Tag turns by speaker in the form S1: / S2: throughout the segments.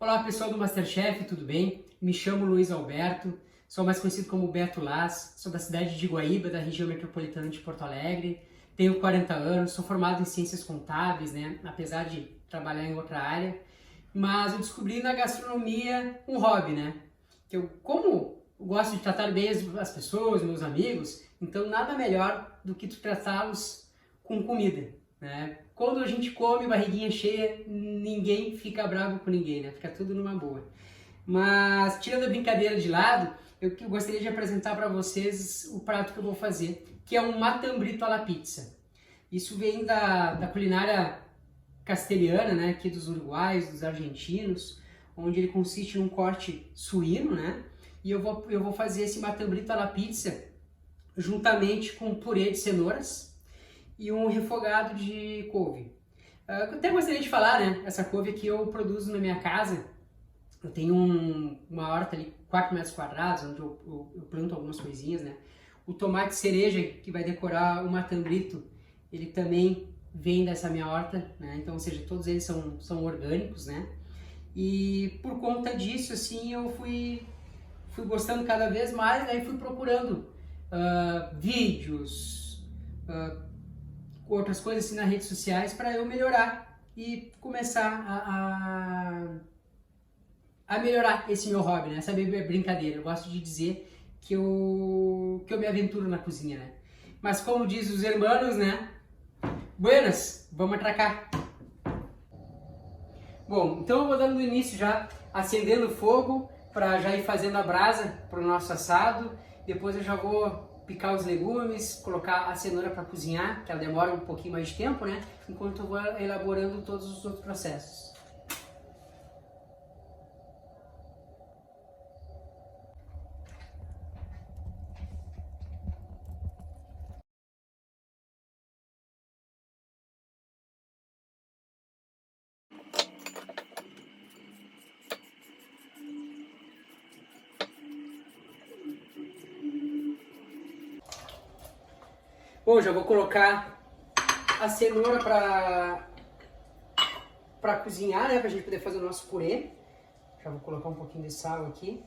S1: Olá pessoal do Masterchef, tudo bem? Me chamo Luiz Alberto, sou mais conhecido como Beto Laz, sou da cidade de Guaíba, da região metropolitana de Porto Alegre, tenho 40 anos, sou formado em ciências contábeis, né? Apesar de trabalhar em outra área, mas eu descobri na gastronomia um hobby, né? Que como eu gosto de tratar bem as pessoas, meus amigos, então nada melhor do que tu tratá-los com comida, né? Quando a gente come barriguinha cheia, ninguém fica bravo com ninguém, né? Fica tudo numa boa. Mas, tirando a brincadeira de lado, eu gostaria de apresentar para vocês o prato que eu vou fazer, que é um matambrito alla pizza. Isso vem da culinária castelhana, né? Aqui dos uruguaios, dos argentinos, onde ele consiste num corte suíno, né? E eu vou fazer esse matambrito alla pizza juntamente com purê de cenouras e um refogado de couve. Eu até gostaria de falar, né? Essa couve aqui eu produzo na minha casa. Eu tenho uma horta ali, 4 metros quadrados, onde eu planto algumas coisinhas, né? O tomate cereja, que vai decorar o matambrito, ele também vem dessa minha horta, né? Então, ou seja, todos eles são orgânicos, né? E por conta disso, assim, eu fui gostando cada vez mais, né? E fui procurando vídeos, outras coisas assim nas redes sociais para eu melhorar e começar a melhorar esse meu hobby, né? Essa minha brincadeira. Eu gosto de dizer que eu me aventuro na cozinha, né? Mas como diz os hermanos, né? Buenas, vamos atracar. Bom, então eu vou dando início já, acendendo o fogo para já ir fazendo a brasa para o nosso assado. Depois eu já vou picar os legumes, colocar a cenoura para cozinhar, que ela demora um pouquinho mais de tempo, né? Enquanto eu vou elaborando todos os outros processos. Bom, já vou colocar a cenoura para cozinhar, né? Para a gente poder fazer o nosso purê. Já vou colocar um pouquinho de sal aqui.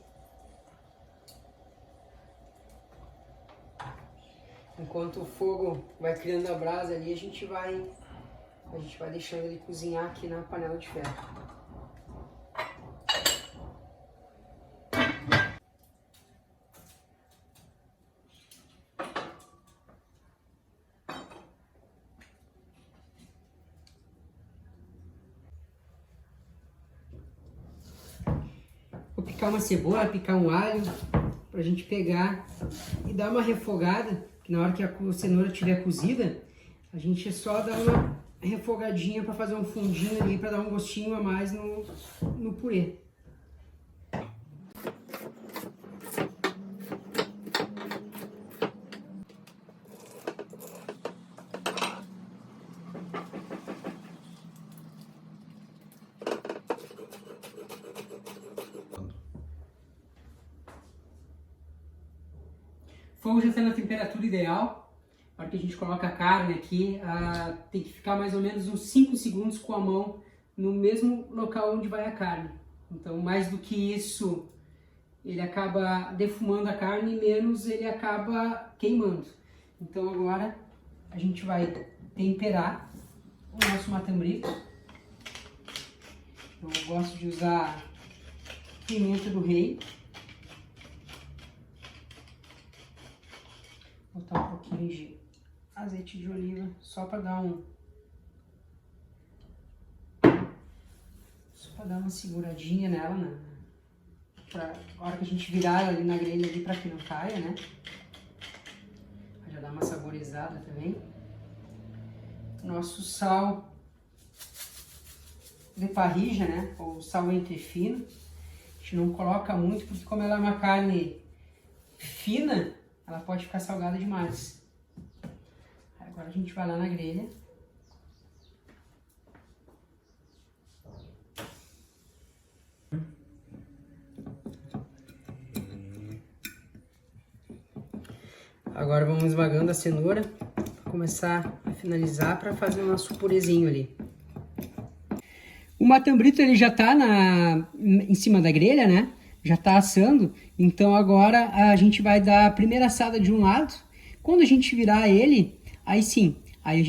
S1: Enquanto o fogo vai criando a brasa ali, a gente vai deixando ele cozinhar aqui na panela de ferro. Vou picar uma cebola, picar um alho, pra gente pegar e dar uma refogada, que na hora que a cenoura estiver cozida, a gente só dá uma refogadinha para fazer um fundinho ali, para dar um gostinho a mais no purê. O fogo já está na temperatura ideal. Na hora que a gente coloca a carne aqui, tem que ficar mais ou menos uns 5 segundos com a mão no mesmo local onde vai a carne. Então, mais do que isso, ele acaba defumando a carne, menos ele acaba queimando. Então agora a gente vai temperar o nosso matambrito. Então, eu gosto de usar pimenta do rei. Botar um pouquinho de azeite de oliva, só para dar uma seguradinha nela, né? Pra hora que a gente virar ela ali na grelha ali, para que não caia, né? Já dá uma saborizada também. Nosso sal de parrilla, né? Ou sal entre fino. A gente não coloca muito, porque como ela é uma carne fina, ela pode ficar salgada demais. Agora a gente vai lá na grelha. Agora vamos esmagando a cenoura para começar a finalizar para fazer o nosso purezinho ali. matambrito ele já tá em cima da grelha, né? Já tá assando. Então agora a gente vai dar a primeira assada de um lado. Quando a gente virar ele, aí sim, aí a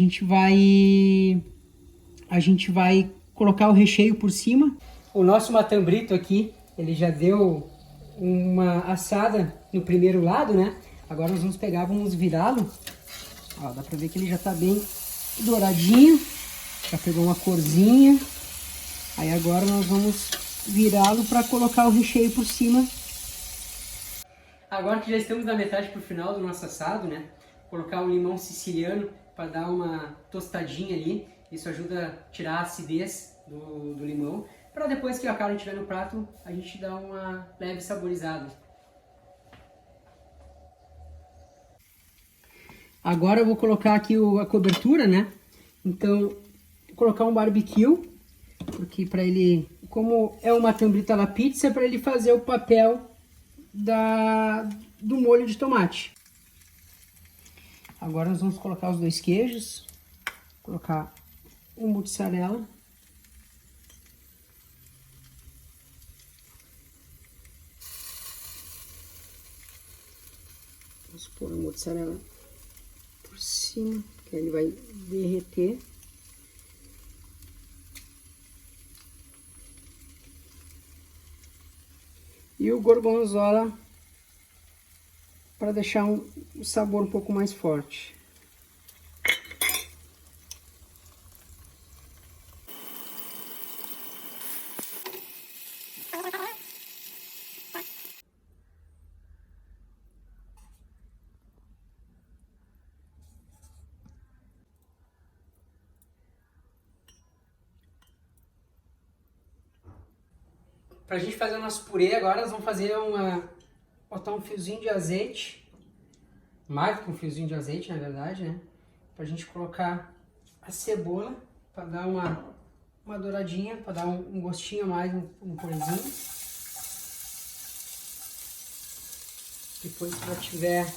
S1: gente vai colocar o recheio por cima. O nosso matambrito aqui, ele já deu uma assada no primeiro lado, né? Agora nós vamos pegar, vamos virá-lo. Ó, dá pra ver que ele já tá bem douradinho. Já pegou uma corzinha. Aí agora nós vamos virá-lo para colocar o recheio por cima. Agora que já estamos na metade pro final do nosso assado, né? Colocar o limão siciliano para dar uma tostadinha ali. Isso ajuda a tirar a acidez do limão. Para depois que a carne estiver no prato, a gente dá uma leve saborizada. Agora eu vou colocar aqui a cobertura, né? Então, vou colocar um barbecue, porque para ele, como é uma tambrita alla pizza, para ele fazer o papel do molho de tomate. Agora nós vamos colocar os 2 queijos, colocar um mozzarella. Vamos pôr o mozzarella por cima, que ele vai derreter. E o gorgonzola para deixar um sabor um pouco mais forte. Pra gente fazer o nosso purê agora, nós vamos fazer botar um fiozinho de azeite, mais do que um fiozinho de azeite, na verdade, né? Pra gente colocar a cebola, para dar uma douradinha, para dar um gostinho a mais no purezinho. Depois que já tiver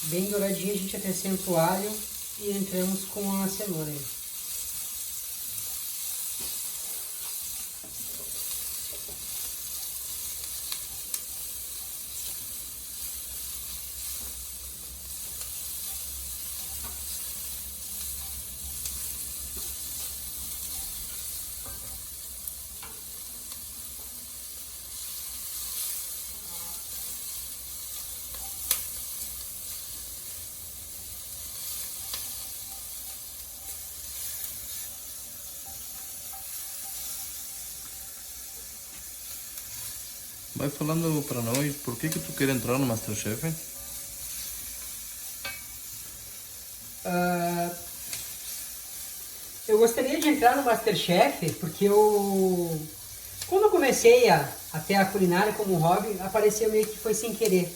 S1: bem douradinho, a gente acrescenta o alho e entramos com a cenoura aí.
S2: Vai falando para nós, por que tu quer entrar no Masterchef?
S1: Eu gostaria de entrar no Masterchef porque quando eu comecei a ter a culinária como hobby, apareceu meio que foi sem querer.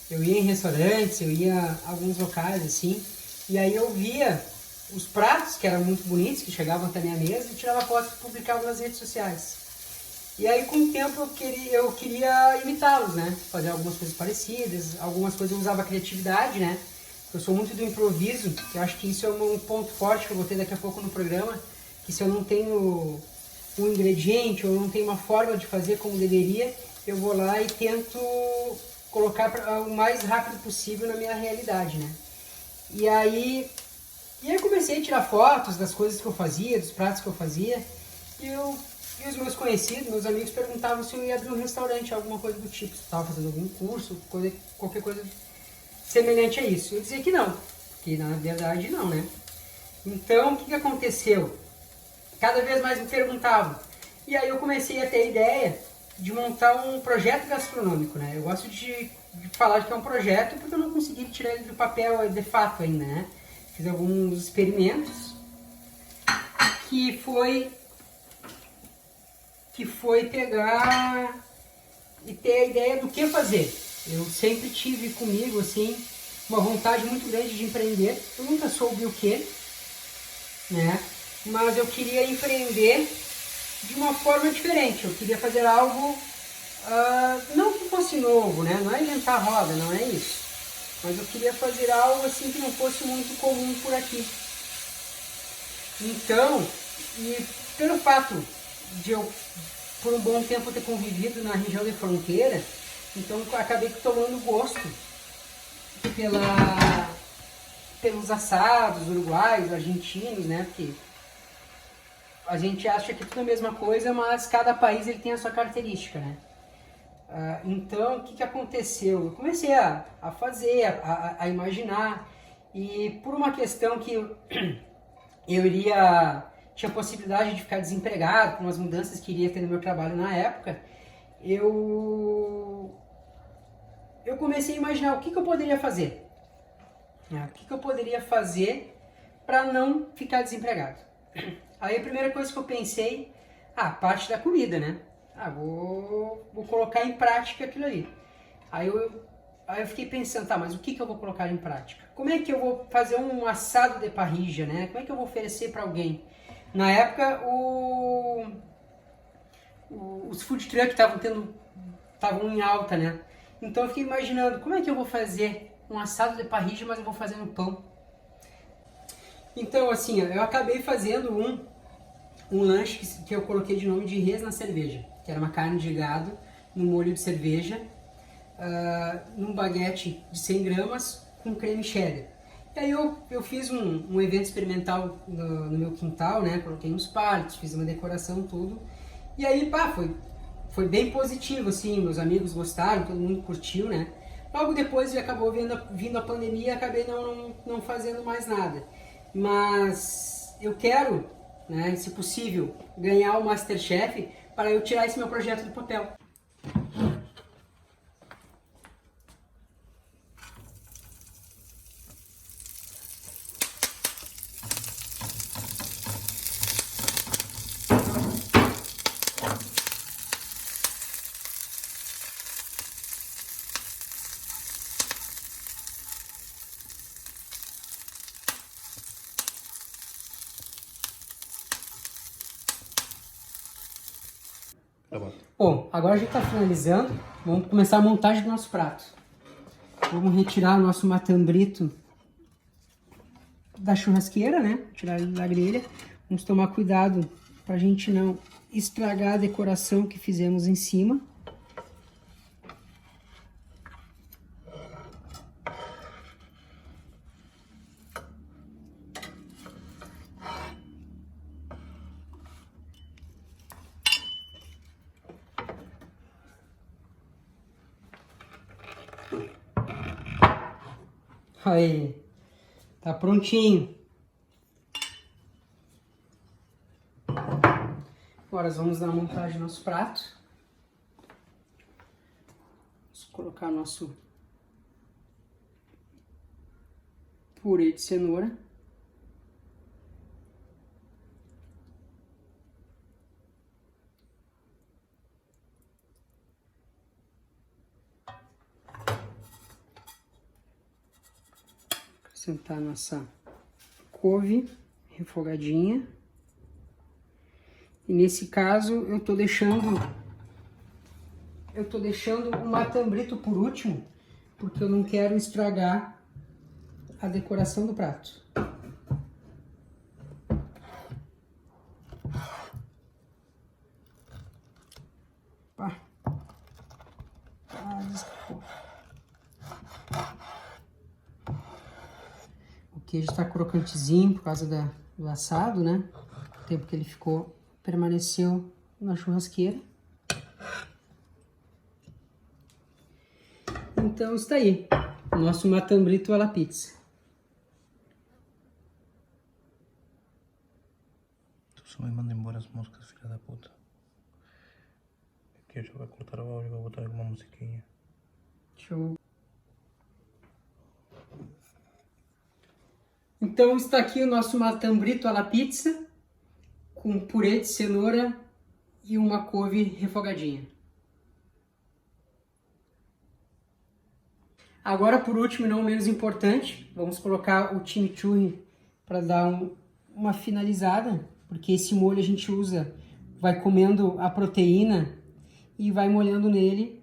S1: Eu ia em restaurantes, eu ia a alguns locais assim, e aí eu via os pratos que eram muito bonitos, que chegavam até a minha mesa, e tirava fotos e publicava nas redes sociais. E aí com o tempo eu queria imitá-los, né? Fazer algumas coisas parecidas, algumas coisas eu usava criatividade, né? Eu sou muito do improviso, eu acho que isso é um ponto forte que eu vou ter daqui a pouco no programa, que se eu não tenho um ingrediente ou não tenho uma forma de fazer como deveria, eu vou lá e tento colocar o mais rápido possível na minha realidade, né? E aí eu comecei a tirar fotos das coisas que eu fazia, dos pratos que eu fazia, e os meus conhecidos, meus amigos perguntavam se eu ia abrir um restaurante, alguma coisa do tipo, se eu estava fazendo algum curso, qualquer coisa semelhante a isso. Eu dizia que não, que na verdade não, né? Então, o que aconteceu? Cada vez mais me perguntavam. E aí eu comecei a ter a ideia de montar um projeto gastronômico, né? Eu gosto de falar que é um projeto porque eu não consegui tirar ele do papel de fato ainda, né? Fiz alguns experimentos que foi pegar e ter a ideia do que fazer. Eu sempre tive comigo, assim, uma vontade muito grande de empreender. Eu nunca soube o que, né? Mas eu queria empreender de uma forma diferente. Eu queria fazer algo, não que fosse novo, né? Não é inventar a roda, não é isso. Mas eu queria fazer algo assim que não fosse muito comum por aqui. Então, E pelo fato de eu, por um bom tempo, ter convivido na região de fronteira, então eu acabei tomando gosto pelos assados uruguaios, argentinos, né? Porque a gente acha que tudo é a mesma coisa, mas cada país ele tem a sua característica, né? Então, o que aconteceu? Eu comecei a fazer, a imaginar, e por uma questão que eu tinha possibilidade de ficar desempregado, com umas mudanças que iria ter no meu trabalho na época, eu comecei a imaginar o que eu poderia fazer. O que eu poderia fazer para não ficar desempregado. Aí a primeira coisa que eu pensei, parte da comida, né? Vou colocar em prática aquilo ali. Aí eu fiquei pensando, mas o que eu vou colocar em prática? Como é que eu vou fazer um assado de parrilla, né? Como é que eu vou oferecer para alguém? Na época, os food trucks estavam em alta, né? Então eu fiquei imaginando, como é que eu vou fazer um assado de parrilla, mas eu vou fazer no pão? Então, assim, eu acabei fazendo um lanche que eu coloquei de nome de res na cerveja, que era uma carne de gado no molho de cerveja, num baguete de 100 gramas com creme cheddar. E aí eu fiz um evento experimental no meu quintal, né? Coloquei uns palitos, fiz uma decoração, tudo. E aí, foi bem positivo, assim, meus amigos gostaram, todo mundo curtiu, né? Logo depois acabou vindo a pandemia e acabei não fazendo mais nada. Mas eu quero, né, se possível, ganhar o MasterChef para eu tirar esse meu projeto do papel. Bom, agora a gente está finalizando, vamos começar a montagem do nosso prato. Vamos retirar o nosso matambrito da churrasqueira, né? Tirar ele da grelha. Vamos tomar cuidado para a gente não estragar a decoração que fizemos em cima. Aí, tá prontinho. Agora vamos dar a montagem do nosso prato. Vamos colocar nosso purê de cenoura. Acrescentar a nossa couve refogadinha. E nesse caso eu tô deixando o matambrito por último, porque eu não quero estragar a decoração do prato. Desculpa. O queijo está crocantezinho por causa do assado, né? O tempo que ele permaneceu na churrasqueira. Então está aí, o nosso matambrito alla pizza.
S2: Tu só me manda embora as moscas, filha da puta. Aqui eu já vou cortar o áudio e vou botar alguma musiquinha.
S1: Show. Então está aqui o nosso matambrito alla pizza, com purê de cenoura e uma couve refogadinha. Agora, por último e não menos importante, vamos colocar o chimichurri para dar uma finalizada, porque esse molho a gente usa, vai comendo a proteína e vai molhando nele